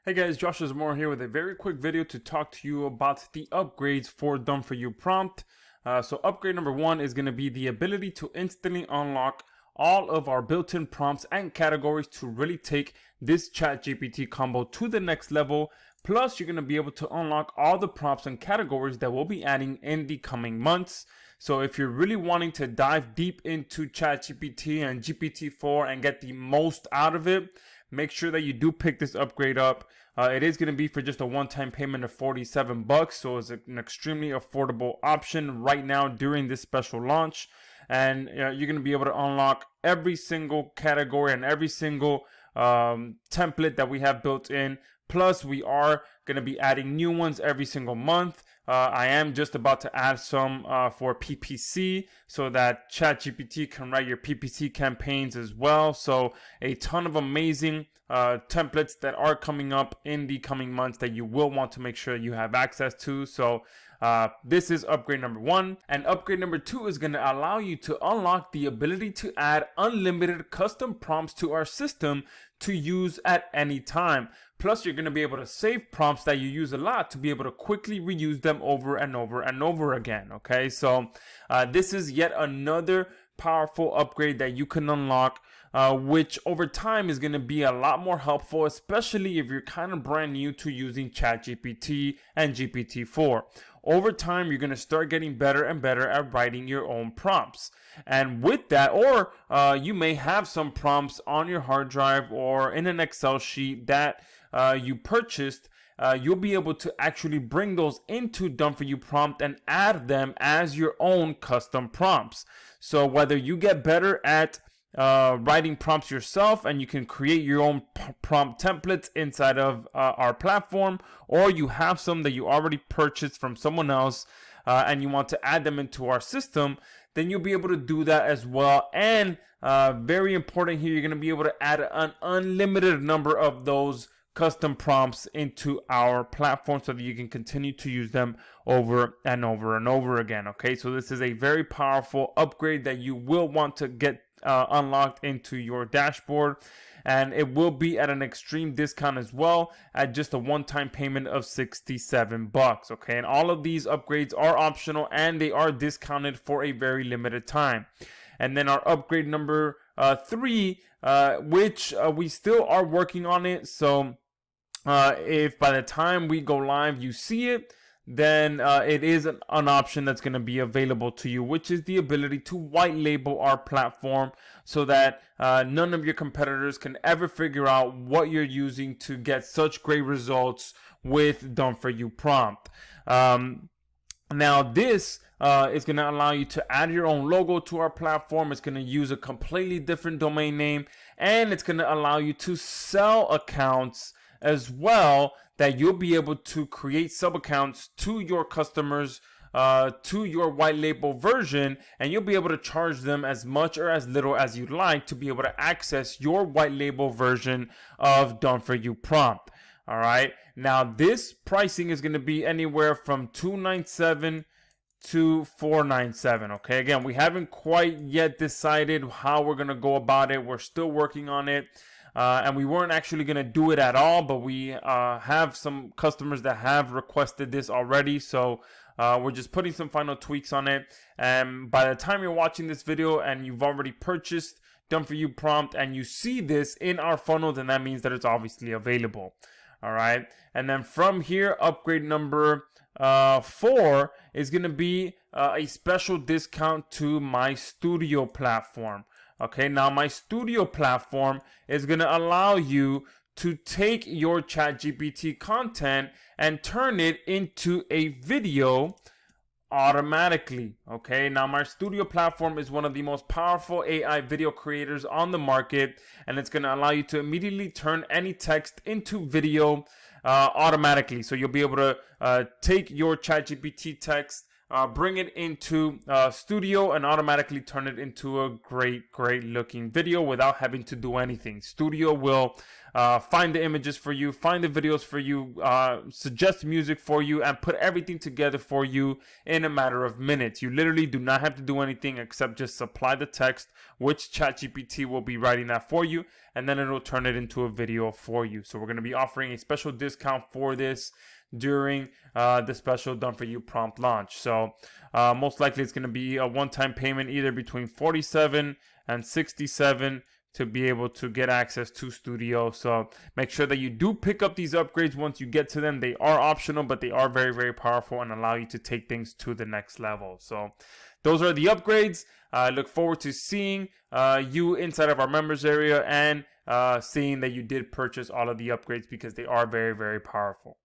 Hey guys, Josh Zamora here with a very quick video to talk to you about the upgrades for Done For You Prompt. So upgrade number one is going to be the ability to instantly unlock all of our built-in prompts and categories to really take this ChatGPT combo to the next level. Plus, you're going to be able to unlock all the prompts and categories that we'll be adding in the coming months. So if you're really wanting to dive deep into ChatGPT and GPT-4 and get the most out of it, make sure that you do pick this upgrade up. It is going to be for just a one-time payment of $47, so it's an extremely affordable option right now during this special launch. And you're going to be able to unlock every single category and every single template that we have built in. Plus, we are going to be adding new ones every single month. I am just about to add some for PPC so that ChatGPT can write your PPC campaigns as well. So a ton of amazing templates that are coming up in the coming months that you will want to make sure you have access to. So this is upgrade number one. And upgrade number two is going to allow you to unlock the ability to add unlimited custom prompts to our system to use at any time. Plus, you're going to be able to save prompts that you use a lot to be able to quickly reuse them over and over and over again. Okay, so this is yet another powerful upgrade that you can unlock, which over time is going to be a lot more helpful, especially if you're kind of brand new to using ChatGPT and GPT-4. Over time, you're going to start getting better and better at writing your own prompts. And with that, or you may have some prompts on your hard drive or in an Excel sheet that you purchased, you'll be able to actually bring those into Done For You Prompt and add them as your own custom prompts. So whether you get better at writing prompts yourself and you can create your own prompt templates inside of our platform, or you have some that you already purchased from someone else and you want to add them into our system, then you'll be able to do that as well. And very important here, you're going to be able to add an unlimited number of those custom prompts into our platform so that you can continue to use them over and over and over again. Okay, so this is a very powerful upgrade that you will want to get unlocked into your dashboard, and it will be at an extreme discount as well at just a one-time payment of $67. Okay, and all of these upgrades are optional and they are discounted for a very limited time. And then our upgrade number three, which we still are working on it, so if by the time we go live you see it, then it is an option that's going to be available to you, which is the ability to white label our platform so that none of your competitors can ever figure out what you're using to get such great results with Done For You Prompt. Now this is going to allow you to add your own logo to our platform. It's going to use a completely different domain name, and it's going to allow you to sell accounts as well, that you'll be able to create sub accounts to your customers, to your white label version, and you'll be able to charge them as much or as little as you'd like to be able to access your white label version of Done For You Prompt. All right, now this pricing is going to be anywhere from $297 to $497. Okay, again, we haven't quite yet decided how we're going to go about it. We're still working on it. And we weren't actually going to do it at all, but we have some customers that have requested this already. So we're just putting some final tweaks on it. And by the time you're watching this video and you've already purchased Done For You Prompt and you see this in our funnel, then that means that it's obviously available. All right. And then from here, upgrade number 4 is going to be a special discount to my studio platform. Okay, now my studio platform is going to allow you to take your ChatGPT content and turn it into a video automatically. Okay, now my studio platform is one of the most powerful AI video creators on the market, and it's going to allow you to immediately turn any text into video automatically. So you'll be able to take your ChatGPT text, bring it into Studio, and automatically turn it into a great looking video without having to do anything. Studio will find the images for you, find the videos for you, suggest music for you, and put everything together for you in a matter of minutes. You literally do not have to do anything except just supply the text, which ChatGPT will be writing that for you, and then it'll turn it into a video for you. So we're going to be offering a special discount for this during the special Done For You prompt launch. So most likely it's going to be a one-time payment either between $47 and $67 to be able to get access to Studio. So make sure that you do pick up these upgrades once you get to them. They are optional, but they are very, very powerful and allow you to take things to the next level. So those are the upgrades. I look forward to seeing you inside of our members area and seeing that you did purchase all of the upgrades because they are very, very powerful.